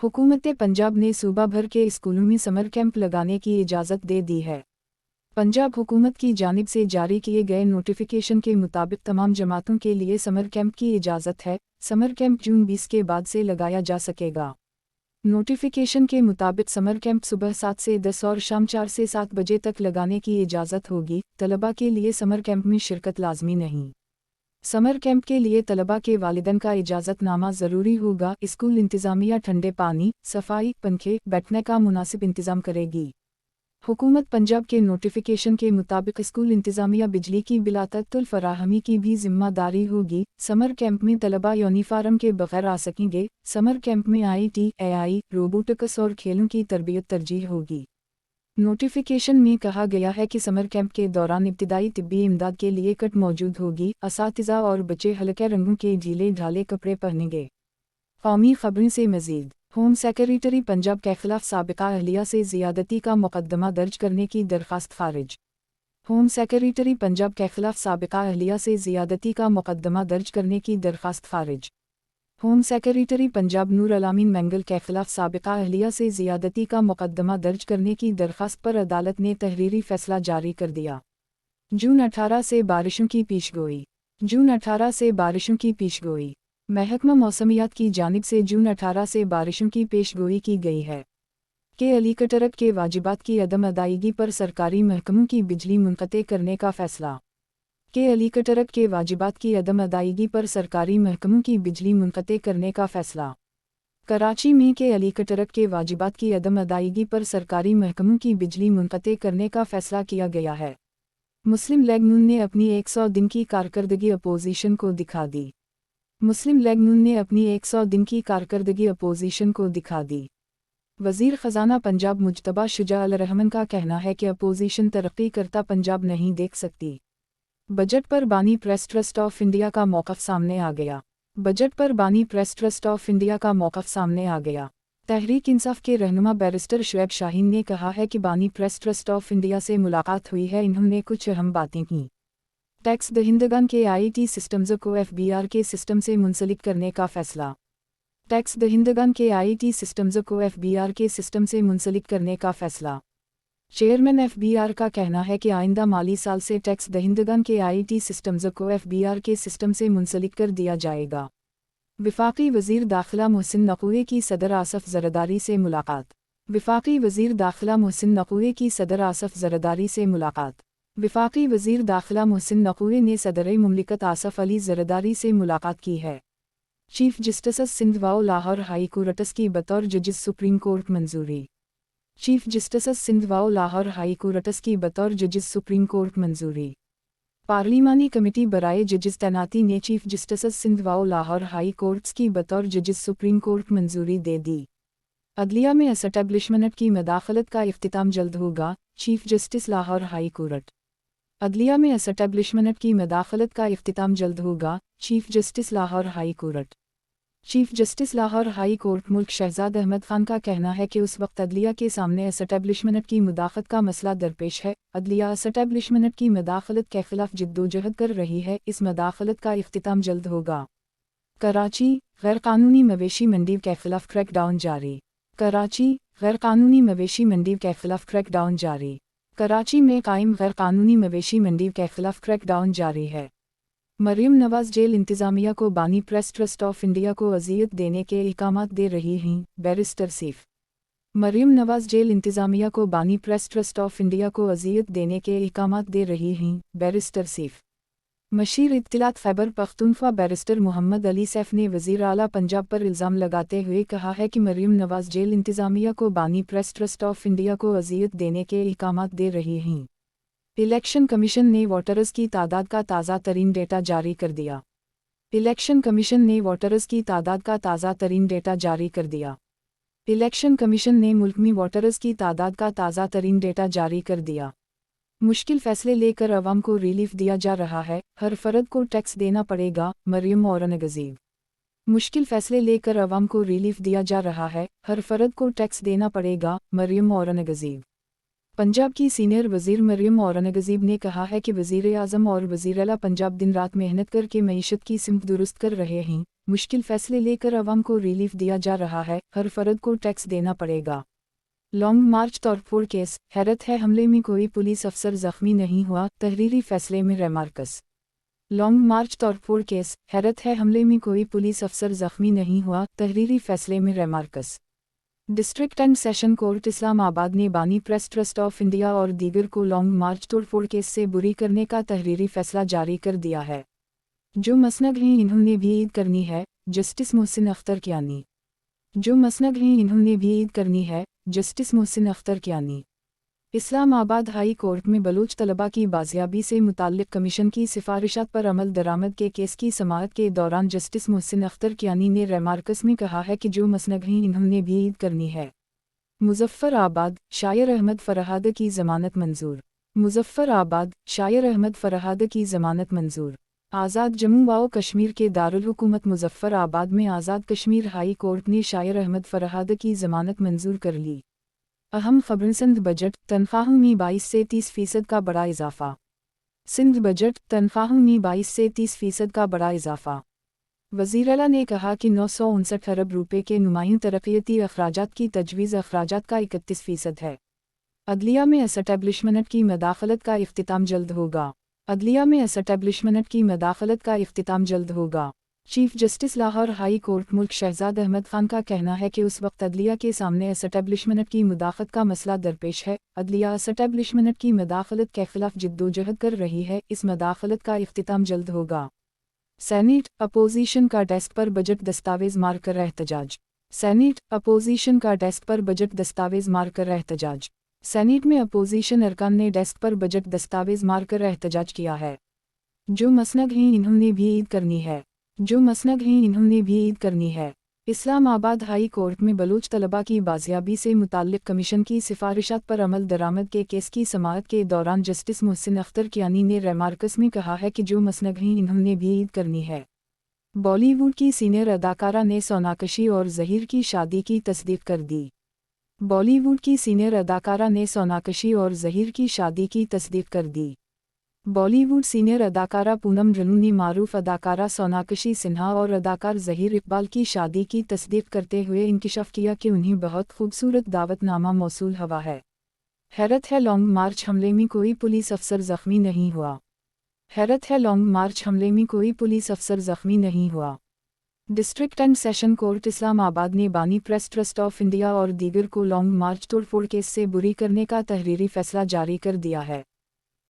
हुकूमत पंजाब ने सूबा भर के स्कूलों में समर कैंप लगाने की इजाज़त दे दी है। पंजाब हुकूमत की जानिब से जारी किए गए नोटिफिकेशन के मुताबिक तमाम जमातों के लिए समर कैंप की इजाज़त है। समर कैंप जून 20 के बाद से लगाया जा सकेगा। नोटिफिकेशन के मुताबिक समर कैंप सुबह 7 से 10 और शाम 4 से 7 बजे तक लगाने की इजाज़त होगी। तलबा के लिए समर कैंप में शिरकत लाजमी नहीं। समर कैंप के लिए तलबा के वालिदैन का इजाज़तनामा ज़रूरी होगा। स्कूल इंतज़ामिया ठंडे पानी, सफाई, पंखे, बैठने का मुनासिब इंतज़ाम करेगी। हुकूमत पंजाब के नोटिफिकेशन के मुताबिक स्कूल इंतज़ामिया बिजली की बिलातत्तुल फराहमी की भी ज़िम्मेदारी होगी। समर कैंप में तलबा यूनिफार्म के बगैर आ सकेंगे। समर कैंप में IT, AI, रोबोटिक्स और खेलों की तरबियत तरजीह होगी। नोटिफिकेशन में कहा गया है कि समर कैंप के दौरान इब्तिदाई तिब्बी इमदाद के लिए किट मौजूद होगी। असातिज़ा और बच्चे हल्के रंगों के ढीले ढाले कपड़े पहनेंगे। कौमी खबरों से मज़ीद। होम सेक्रेटरी पंजाब के खिलाफ साबिका अहलिया से ज़ियादती का मुकदमा दर्ज करने की दरख्वास्त खारिज। होम सेक्रेटरी पंजाब के खिलाफ साबिका अहलिया से ज़ियादती का मुकदमा दर्ज करने की दरख्वास्त खारिज। होम सेक्रेटरी पंजाब नूर अलामीन मैंगल के खिलाफ साबिका अहलिया से ज़ियादती का मुकदमा दर्ज करने की दरख्वास्त पर अदालत ने तहरीरी फैसला जारी कर दिया। जून 18 से बारिशों की पेशगोई। जून 18 से बारिशों की पेशगोई। महकमा मौसमियात की जानिब से जून 18 से बारिशों की पेशगोई की गई है कि अलीकटरक के वाजिबात की अदम अदायगी पर सरकारी महकमों की बिजली मुनक़ते करने का फ़ैसला। के अलीकटरक के वाजिबात की अदम अदायगी पर सरकारी महकमों की बिजली मुनक़ते करने का फ़ैसला। कराची में के अलीकटरक के वाजिबात की अदम अदायगी पर सरकारी महकमों की बिजली मुनक़ते करने का फ़ैसला किया गया है। मुस्लिम लीग नून ने अपनी 100 दिन की कारकर्दगी अपोजिशन को दिखा दी। मुस्लिम लीग नून ने अपनी 100 दिन की कारकर्दगी अपोजिशन को दिखा दी। वज़ीर ख़ज़ाना पंजाब मुज्तबा शुजा अल रहमान का कहना है कि अपोजिशन तरक्की करता पंजाब नहीं देख सकती। बजट पर बानी प्रेस ट्रस्ट ऑफ इंडिया का मौक़िफ़ सामने आ गया। बजट पर बानी प्रेस ट्रस्ट ऑफ इंडिया का मौक़िफ़ सामने आ गया। तहरीक इंसाफ के रहनुमा बैरिस्टर शुएब शाहीन ने कहा है कि बानी प्रेस ट्रस्ट ऑफ इंडिया से मुलाकात हुई है। इन्होंने कुछ अहम बातें की। टैक्स दहिंदगान के IT सिस्टम्स को FBR के सिस्टम से मुंसलिक करने का फ़ैसला। टैक्स दहिंदगान के IT सिस्टम्स को FBR के सिस्टम से मुंसलिक करने का फ़ैसला। चेयरमैन FBR का कहना है कि आइंदा माली साल से टैक्स दहिंदगान के IT सिस्टम्स को FBR के सिस्टम से मुंसलिक कर दिया जाएगा। वफाकी वज़ीर दाखिला मोहसिन नक़वी की सदर आसफ़ ज़रदारी से मुलाकात। वफाकी वज़ीर दाखिला मोहसिन नक़वी की सदर आसफ़ ज़रदारी से मुलाकात। वफाकी वज़ीर दाखिला मोहसिन नक़वी ने सदर मुमलिकत आसफ़ अली ज़रदारी से मुलाकात की है। चीफ जस्टिस सिंध व लाहौर हाई कोर्ट की बतौर जजिस सुप्रीम कोर्ट मंजूरी। चीफ जस्टिस सिंध व लाहौर हाई कोर्ट की बतौर जजिस सुप्रीम कोर्ट मंजूरी। पार्लिमानी कमेटी बराए जजिस तैनाती ने चीफ जस्टिस सिंध व लाहौर हाई कोर्ट्स की बतौर जजिस सुप्रीम कोर्ट मंजूरी दे दी। अदलिया में एस्टैब्लिशमेंट की मदाखलत का इख्तिताम जल्द होगा। Chief justice Lahore high court. अदलिया में एस्टैब्लिशमेंट की मदाखलत का इख्तिताम जल्द होगा। Chief justice Lahore high court. Chief justice Lahore high court मुल्क शहजाद अहमद खान का कहना है कि उस वक्त अदलिया के सामने एस्टैब्लिशमेंट की मुदाखलत का मसला दरपेश है। अदलिया एस्टैब्लिशमेंट की मदाखलत के खिलाफ जिद्दोजहद कर रही है। इस मदाखलत का इख्तिताम जल्द होगा। कराची गैर कानूनी मवेशी मंडी के खिलाफ क्रैकडाउन जारी। कराची गैर कानूनी मवेशी मंडी के खिलाफ क्रैकडाउन जारी। कराची में कायम गैर कानूनी मवेशी मंडी के खिलाफ क्रैकडाउन जारी है। मरियम नवाज़ जेल इंतज़ामिया को बानी प्रेस ट्रस्ट ऑफ इंडिया को अज़ियत देने के इल्ज़ामात दे रही हैं। बैरिस्टर सीफ। मरियम नवाज़ जेल इंतज़ामिया को बानी प्रेस ट्रस्ट ऑफ इंडिया को अज़ियत देने के इल्ज़ामात दे रही हैं। बैरिस्टर सीफ। मशीर इत्तिलात खैबर पख्तूनख्वा बैरिस्टर मोहम्मद अली सैफ ने वज़ीर आला पंजाब पर इल्ज़ाम लगाते हुए कहा है कि मरियम नवाज़ जेल इंतज़ामिया को बानी प्रेस ट्रस्ट ऑफ इंडिया को अज़ियत देने के इल्ज़ामात दे रही हैं। इलेक्शन कमीशन ने वोटर्स की तादाद का ताज़ा तरीन डेटा जारी कर दिया। इलेक्शन कमीशन ने वोटर्स की तादाद का ताज़ा तरीन डेटा जारी कर दिया। इलेक्शन कमीशन ने मुल्क में वोटर्स की तादाद का ताज़ा तरीन डेटा जारी कर दिया। मुश्किल फ़ैसले लेकर अवाम को रिलीफ दिया जा रहा है। हर फ़र्द को टैक्स देना पड़ेगा। मरियम औरंगज़ेब। मुश्किल फ़ैसले लेकर अवाम को रिलीफ दिया जा रहा है। हर फ़र्द को टैक्स देना पड़ेगा। मरियम औरंगज़ेब। पंजाब की सीनियर वज़ीर मरियम औरंगज़ेब ने कहा है कि वज़ीर आज़म और वज़ीर आला पंजाब दिन रात मेहनत करके मईशत की सिमत दुरुस्त कर रहे हैं। मुश्किल फैसले लेकर अवाम को रिलीफ दिया जा रहा है, हर फर्द को टैक्स देना पड़ेगा। लॉन्ग मार्च तोड़फोड़ केस, हैरत है हमले में कोई पुलिस अफसर जख्मी नहीं हुआ, तहरीरी फैसले में रेमार्कस। लॉन्ग मार्च तोड़फोड़ केस, हैरत है हमले में कोई पुलिस अफसर जख्मी नहीं हुआ, तहरीरी फैसले में remarks. District and session court Islamabad ने बानी प्रेस ट्रस्ट ऑफ इंडिया और दीगर को लॉन्ग मार्च तोड़फोड़ केस से बुरी करने का तहरीरी फैसला जारी कर दिया है। जो मसनद हैं इन्होंने भी ईद करनी है, जस्टिस मोहसिन अख्तर कियानी। जो मसनद हैं इन्होंने भी ईद करनी है, justice Mohsin Akhtar Kiyani. Islamabad high court में बलूच तलबा की बाजियाबी से मुताल्लिक कमीशन की सिफारिशात पर अमल दरामद के केस की समाअत के दौरान जस्टिस मोहसिन अख्तर कियानी ने रेमार्कस में कहा है कि जो मसनद हैं इन्होंने भी ईद करनी है। मुजफ्फराबाद, शायर अहमद फरहाद की ज़मानत मंजूर। मुजफ्फराबाद, शायर अहमद फरहाद की ज़मानत मंजूर। आज़ाद जम्मू व कश्मीर के दारुल हुकूमत मुजफ्फराबाद में आज़ाद कश्मीर हाई कोर्ट ने शायर अहमद फरहाद की ज़मानत मंजूर कर ली। अहम खबरें। सिंध बजट, तनख्वाहों में 22 से 30% का बड़ा इजाफा। सिंध बजट, तनख्वाहों में 22 से 30% का बड़ा इजाफा। वज़ीर-ए-आला ने कहा कि 959 अरब रुपए के नुमाइं तरक्याती अखराजात की तजवीज़ अखराजात का 31% है। अदलिया में एस्टैब्लिशमेंट की मदाखलत का इख्तिताम जल्द होगा। अदलिया में एस्टैब्लिशमेंट की मदाखलत का इख्तिताम जल्द होगा। Chief justice Lahore high court मुल्क शहजाद अहमद खान का कहना है कि उस वक्त अदलिया के सामने एस्टैब्लिशमेंट की मुदाखलत का मसला दरपेश है। अदलिया एस्टैब्लिशमेंट की मदाखलत के खिलाफ जिद्दोजहद कर रही है, इस मदाखलत का इख्तिताम जल्द होगा। सेनेट, अपोजिशन का डेस्क पर बजट दस्तावेज मार कर एहतजाज। सेनेट, अपोजिशन का डेस्क पर बजट दस्तावेज मार कर एहतजाज। सेनेट में अपोजिशन अरकान ने डेस्क पर बजट दस्तावेज मार कर एहतजाज किया है। जो मसनद हैं इन्होंने भी ईद करनी है। जो मसनद हैं इन्होंने भी ईद करनी है। इस्लामाबाद हाई कोर्ट में बलूच तलबा की बाजियाबी से मुताल्लिक कमीशन की सिफारिशात पर अमल दरामद के केस की समाअत के दौरान जस्टिस मोहसिन अख्तर कियानी ने रेमार्कस में कहा है कि जो मसनद हैं इन्होंने भी ईद करनी है। बॉलीवुड की सीनियर अदाकारा ने सोनाकशी और ज़हीर की शादी की तस्दीक कर दी। बॉलीवुड की सीनियर अदाकारा ने सोनाकशी और ज़हीर की शादी की तस्दीक कर दी। बॉलीवुड सीनियर अदाकारा पूनम रनू ने मारूफ अदाकारा सोनाकशी सिन्हा और अदाकार ज़हीर इकबाल की शादी की तस्दीक करते हुए इंकिशाफ किया कि उन्हें बहुत खूबसूरत दावतनामा मौसूल हुआ है। हैरत है लॉन्ग मार्च हमले में कोई पुलिस अफसर ज़ख्मी नहीं हुआ। हैरत है लॉन्ग मार्च हमले में कोई पुलिस अफसर ज़ख्मी नहीं हुआ। District and session court Islamabad ने बानी प्रेस ट्रस्ट ऑफ इंडिया और दीगर को लॉन्ग मार्च तोड़फोड़ केस से बुरी करने का तहरीरी फैसला जारी कर दिया है।